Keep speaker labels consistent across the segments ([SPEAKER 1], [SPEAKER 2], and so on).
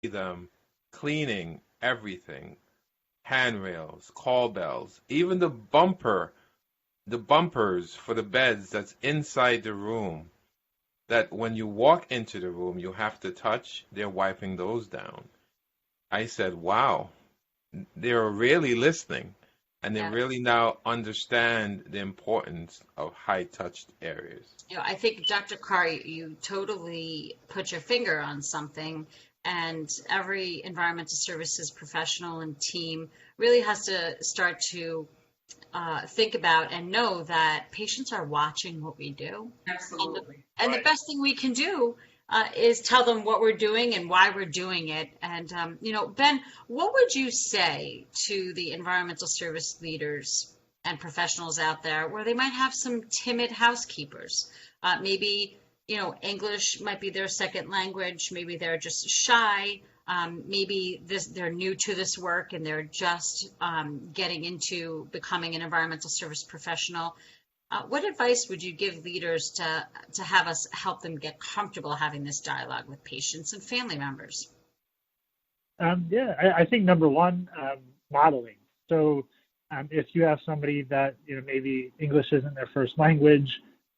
[SPEAKER 1] them cleaning everything, handrails, call bells, even the bumpers for the beds that's inside the room, that when you walk into the room you have to touch, they're wiping those down. I said, wow, they're really listening, and they
[SPEAKER 2] Yeah.
[SPEAKER 1] really now understand the importance of high touched areas.
[SPEAKER 2] I think Dr. Carr, you totally put your finger on something, and every environmental services professional and team really has to start to think about and know that patients are watching what we do.
[SPEAKER 3] Absolutely.
[SPEAKER 2] And the best thing we can do is tell them what we're doing and why we're doing it. And, Ben, what would you say to the environmental service leaders and professionals out there where they might have some timid housekeepers? Maybe, English might be their second language. Maybe they're just shy. Maybe they're new to this work and they're just getting into becoming an environmental service professional. What advice would you give leaders to have us help them get comfortable having this dialogue with patients and family members?
[SPEAKER 4] I think number one, modeling. So if you have somebody that, maybe English isn't their first language,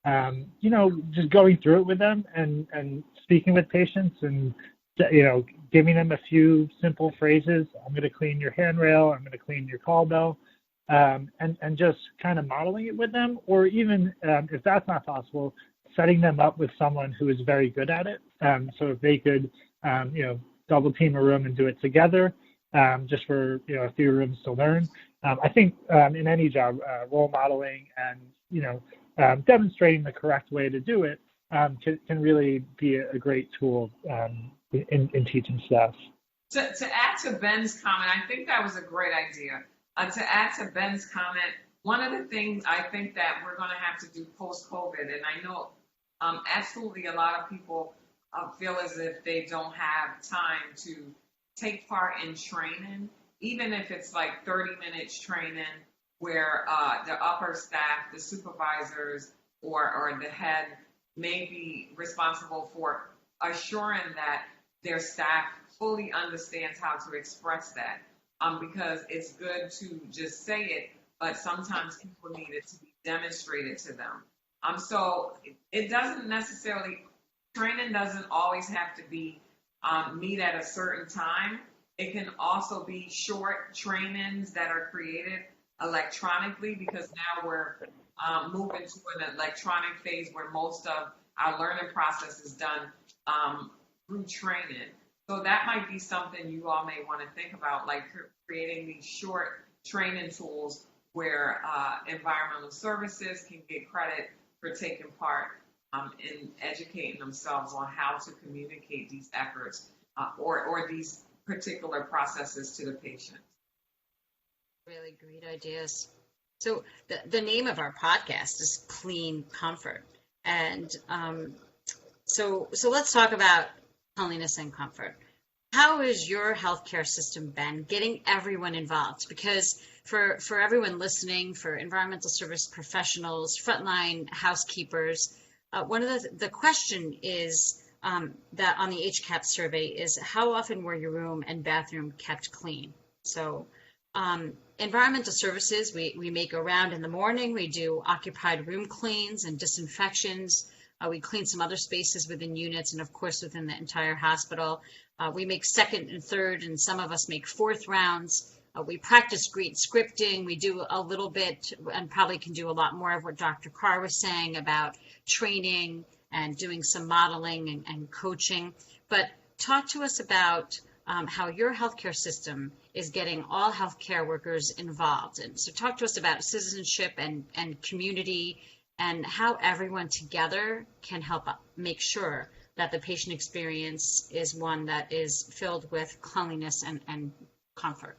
[SPEAKER 4] just going through it with them and speaking with patients and, giving them a few simple phrases. I'm going to clean your handrail. I'm going to clean your call bell. And just kind of modeling it with them, or even if that's not possible, setting them up with someone who is very good at it. So if they could, double team a room and do it together, just for a few rooms to learn. I think in any job, role modeling and demonstrating the correct way to do it can really be a great tool in teaching staff.
[SPEAKER 3] To add to Ben's comment, I think that was a great idea. To add to Ben's comment, one of the things I think that we're going to have to do post-COVID, and I know absolutely a lot of people feel as if they don't have time to take part in training, even if it's like 30 minutes training where the upper staff, the supervisors, or the head may be responsible for assuring that their staff fully understands how to express that. Because it's good to just say it, but sometimes people need it to be demonstrated to them. So it doesn't necessarily, training doesn't always have to be meet at a certain time. It can also be short trainings that are created electronically, because now we're moving to an electronic phase where most of our learning process is done through training. So that might be something you all may want to think about, like creating these short training tools where environmental services can get credit for taking part in educating themselves on how to communicate these efforts or these particular processes to the patient.
[SPEAKER 2] Really great ideas. So the name of our podcast is Clean Comfort. And so let's talk about cleanliness and comfort. How is your healthcare system, Ben, getting everyone involved? Because for everyone listening, for environmental service professionals, frontline housekeepers, one of the question is that on the HCAP survey is how often were your room and bathroom kept clean? So environmental services, we make a round in the morning. We do occupied room cleans and disinfections. We clean some other spaces within units and, of course, within the entire hospital. We make second and third, and some of us make fourth rounds. We practice great scripting. We do a little bit and probably can do a lot more of what Dr. Carr was saying about training and doing some modeling and coaching. But talk to us about how your healthcare system is getting all healthcare workers involved. And so talk to us about citizenship and community and how everyone together can help make sure that the patient experience is one that is filled with cleanliness and comfort.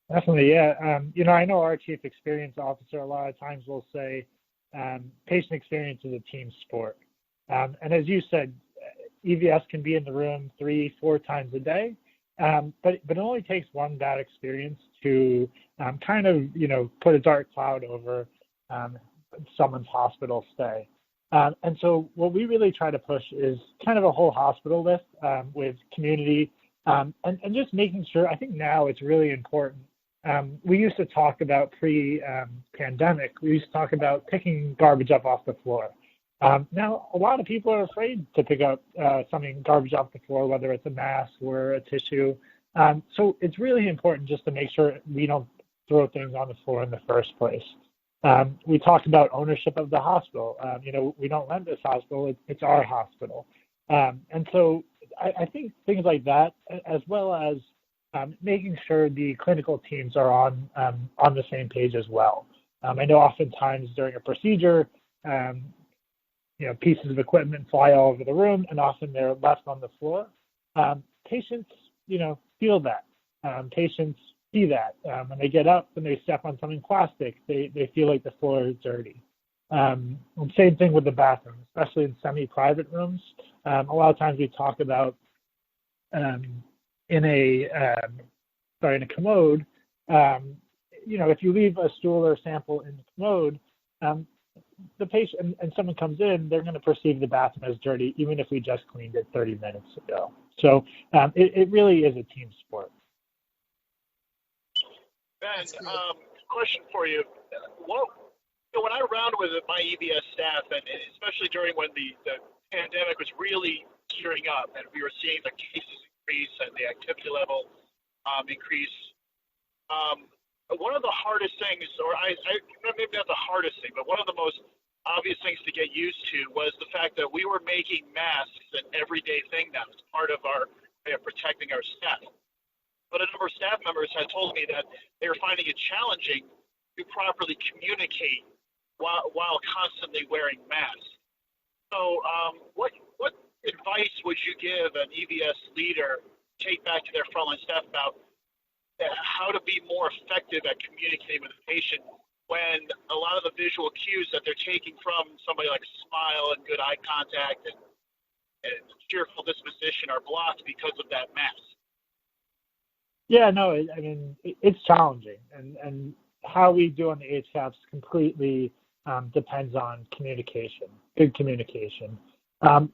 [SPEAKER 4] Definitely, yeah. I know our chief experience officer a lot of times will say patient experience is a team sport. And as you said, EVS can be in the room 3-4 times a day, but it only takes one bad experience to put a dark cloud over someone's hospital stay. And so what we really try to push is kind of a whole hospital list with community and just making sure, I think now it's really important. We used to talk about pre-pandemic, we used to talk about picking garbage up off the floor. Now, a lot of people are afraid to pick up garbage off the floor, whether it's a mask or a tissue. So it's really important just to make sure we don't throw things on the floor in the first place. We talked about ownership of the hospital. We don't rent this hospital, it's our hospital. And so I think things like that, as well as making sure the clinical teams are on the same page as well. I know oftentimes during a procedure, pieces of equipment fly all over the room, and often they're left on the floor. Patients, feel that. Patients see that. When they get up and they step on something plastic, they feel like the floor is dirty. Same thing with the bathroom, especially in semi-private rooms. A lot of times we talk about in a commode, if you leave a stool or sample in the commode, the patient and someone comes in, they're going to perceive the bathroom as dirty, even if we just cleaned it 30 minutes ago. So it really is a team sport.
[SPEAKER 5] Ben, question for you. When I round with my EVS staff, and especially during when the pandemic was really gearing up and we were seeing the cases increase and the activity level increase, one of the hardest things, or maybe not the hardest thing, but one of the most obvious things to get used to was the fact that we were making masks an everyday thing now. It's part of our way of protecting our staff. But a number of staff members had told me that they were finding it challenging to properly communicate while constantly wearing masks. So what advice would you give an EVS leader take back to their frontline staff about how to be more effective at communicating with the patient when a lot of the visual cues that they're taking from somebody like a smile and good eye contact and cheerful disposition are blocked because of that mask?
[SPEAKER 4] Yeah, no, it's challenging, and how we do on the HCAPs completely depends on communication, good communication.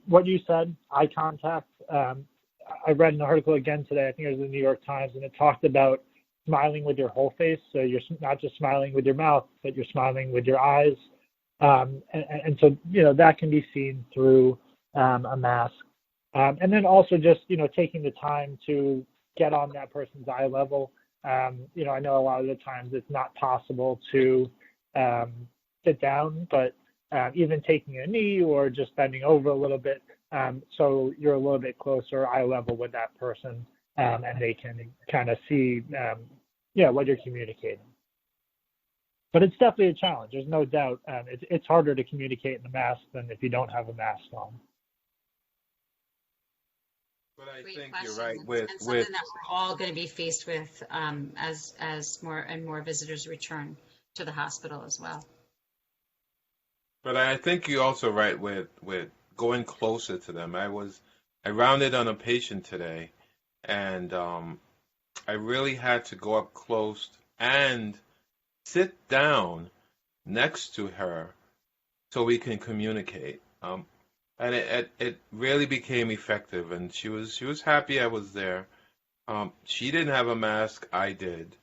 [SPEAKER 4] What you said, eye contact, I read an article again today, I think it was in the New York Times, and it talked about smiling with your whole face. So you're not just smiling with your mouth, but you're smiling with your eyes. And so, that can be seen through a mask. And then also just, taking the time to get on that person's eye level. I know a lot of the times it's not possible to sit down, but even taking a knee or just bending over a little bit, so you're a little bit closer eye level with that person, and they can kind of see, what you're communicating. But it's definitely a challenge. There's no doubt. It's harder to communicate in the mask than if you don't have a mask on.
[SPEAKER 1] But I
[SPEAKER 2] Great
[SPEAKER 1] think
[SPEAKER 2] question.
[SPEAKER 1] you're right
[SPEAKER 2] and something that we're all going to be faced with as more and more visitors return to the hospital as well.
[SPEAKER 1] But I think you're also right with going closer to them. I rounded on a patient today, and I really had to go up close and sit down next to her so we can communicate. And it really became effective, and she was happy I was there. She didn't have a mask, I did,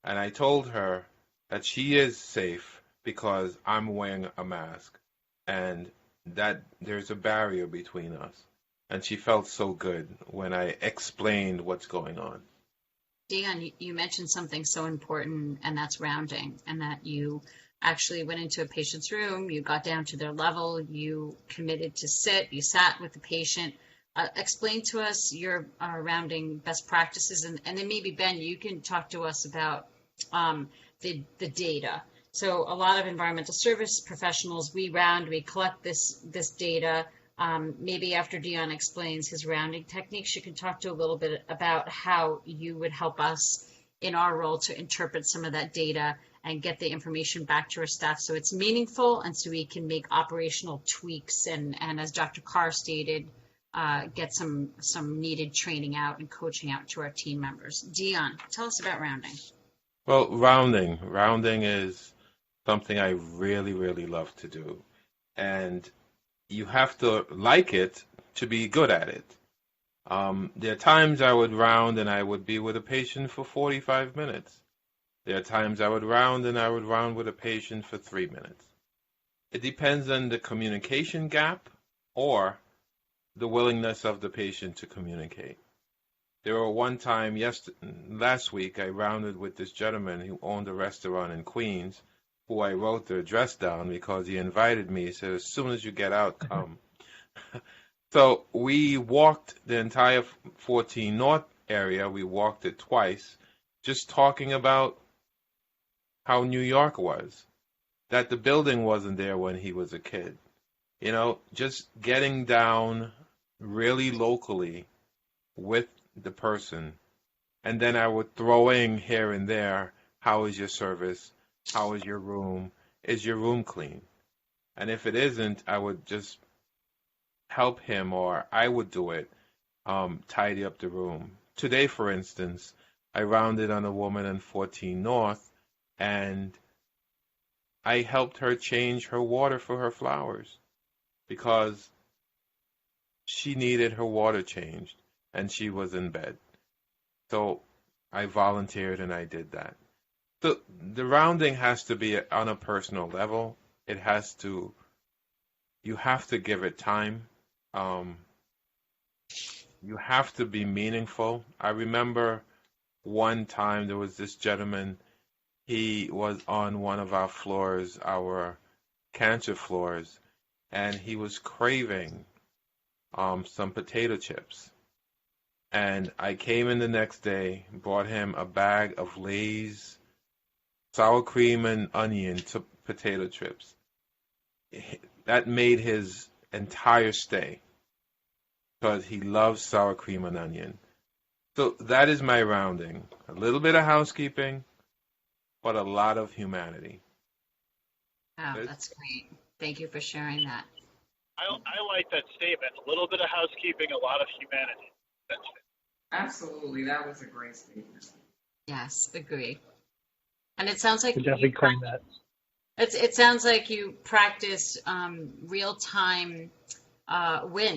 [SPEAKER 1] and I told her that she is safe because I'm wearing a mask, and that there's a barrier between us. And she felt so good when I explained what's going on.
[SPEAKER 2] Dion, you mentioned something so important, and that's rounding, and that you actually went into a patient's room, you got down to their level, you committed to sit, you sat with the patient. Explain to us your rounding best practices, and then maybe, Ben, you can talk to us about the data. So a lot of environmental service professionals, we round, we collect this data. Maybe after Dion explains his rounding techniques, you can talk to a little bit about how you would help us in our role to interpret some of that data and get the information back to our staff so it's meaningful and so we can make operational tweaks and as Dr. Carr stated, get some needed training out and coaching out to our team members. Dion, tell us about rounding.
[SPEAKER 1] Well, rounding is something I really, really love to do. And you have to like it to be good at it. There are times I would round and I would be with a patient for 45 minutes. There are times I would round and I would round with a patient for 3 minutes. It depends on the communication gap or the willingness of the patient to communicate. There were one time last week I rounded with this gentleman who owned a restaurant in Queens, who I wrote the address down because he invited me. He said, as soon as you get out, come. So we walked the entire 14 North area. We walked it twice, just talking about how New York was, that the building wasn't there when he was a kid. You know, just getting down really locally with the person. And then I would throw in here and there, how is your service? How is your room? Is your room clean? And if it isn't, I would just help him, or I would do it, tidy up the room. Today, for instance, I rounded on a woman in 14 North, and I helped her change her water for her flowers because she needed her water changed, and she was in bed. So I volunteered and I did that. The rounding has to be on a personal level. You have to give it time. You have to be meaningful. I remember one time there was this gentleman, he was on one of our floors, our cancer floors, and he was craving some potato chips. And I came in the next day, brought him a bag of Lay's sour cream and onion potato chips. That made his entire stay because he loves sour cream and onion. So that is my rounding. A little bit of housekeeping, but a lot of humanity.
[SPEAKER 2] Wow, that's great. Thank you for sharing that.
[SPEAKER 5] I like that statement. A little bit of housekeeping, a lot of humanity. That's it.
[SPEAKER 3] Absolutely, that was a great statement.
[SPEAKER 2] Yes, agree. And it sounds like
[SPEAKER 4] definitely claim that.
[SPEAKER 2] It sounds like you practice real-time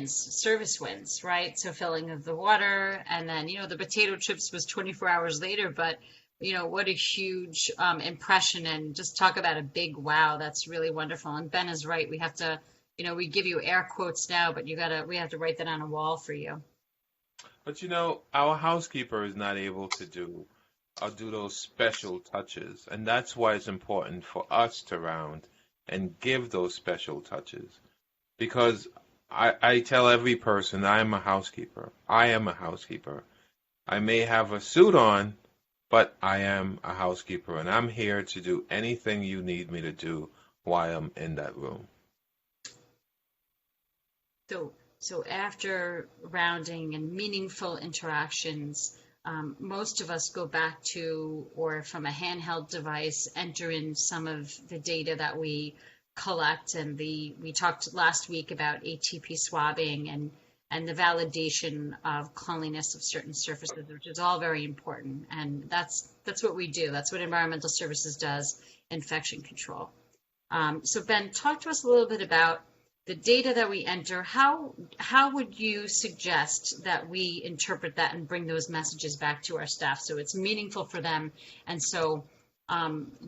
[SPEAKER 2] service wins, right? So filling of the water, and then, the potato chips was 24 hours later, but, what a huge impression, and just talk about a big wow. That's really wonderful. And Ben is right. We have to, we give you air quotes now, but we have to write that on a wall for you.
[SPEAKER 1] But, our housekeeper is not able to do those special touches. And that's why it's important for us to round and give those special touches. Because I tell every person, I am a housekeeper. I am a housekeeper. I may have a suit on, but I am a housekeeper. And I'm here to do anything you need me to do while I'm in that room.
[SPEAKER 2] So after rounding and meaningful interactions, most of us go back to, or from a handheld device, enter in some of the data that we collect. And we talked last week about ATP swabbing and the validation of cleanliness of certain surfaces, which is all very important. And that's what we do. That's what environmental services does, infection control. So Ben, talk to us a little bit about the data that we enter. How would you suggest that we interpret that and bring those messages back to our staff so it's meaningful for them, and so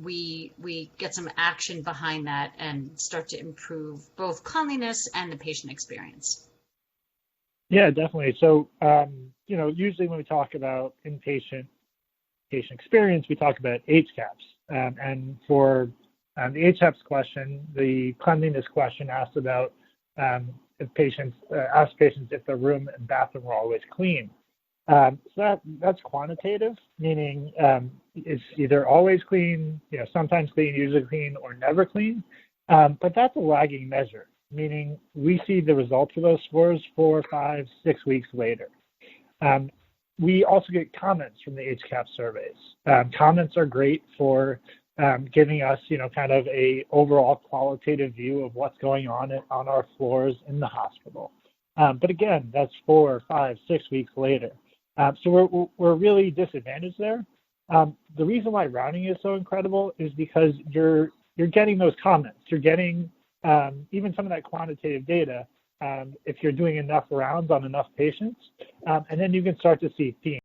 [SPEAKER 2] we get some action behind that and start to improve both cleanliness and the patient experience?
[SPEAKER 4] Yeah, definitely. So, usually when we talk about inpatient patient experience, we talk about HCAHPS. And for the HCAHPS question, the cleanliness question asks about if patients ask patients if the room and bathroom are always clean. So that's quantitative, meaning it's either always clean, sometimes clean, usually clean, or never clean. But that's a lagging measure, meaning we see the results of those scores 4, 5, 6 weeks later. We also get comments from the HCAHPS surveys. Comments are great for giving us, kind of a overall qualitative view of what's going on our floors in the hospital. But again, that's 4, 5, 6 weeks later. So we're really disadvantaged there. The reason why rounding is so incredible is because you're getting those comments. You're getting even some of that quantitative data, if you're doing enough rounds on enough patients, and then you can start to see themes.